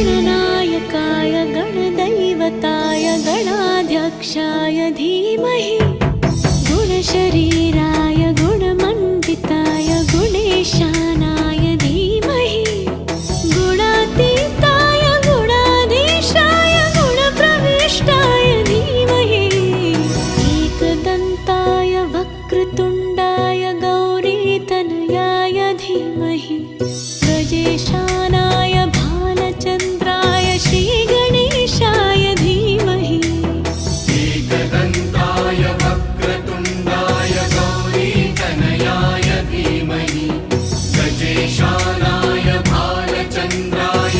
गणनायकाय गणदैवताय गणाध्यक्षाय धीमहि गुणशरीराय गुणमण्डिताय गुणेशानाय धीमहि गुणातीताय गुणाधीशाय गुणप्रविष्टाय धीमहि एकदन्ताय वक्रतुण्डाय गौरीतनयाय धीमहि गजेशानाय भालचन्द्राय श्रीगणेशाय धीमहि एकदन्ताय वक्रतुण्डाय गौरीतनयाय धीमहि गजेशानाय भालचन्द्राय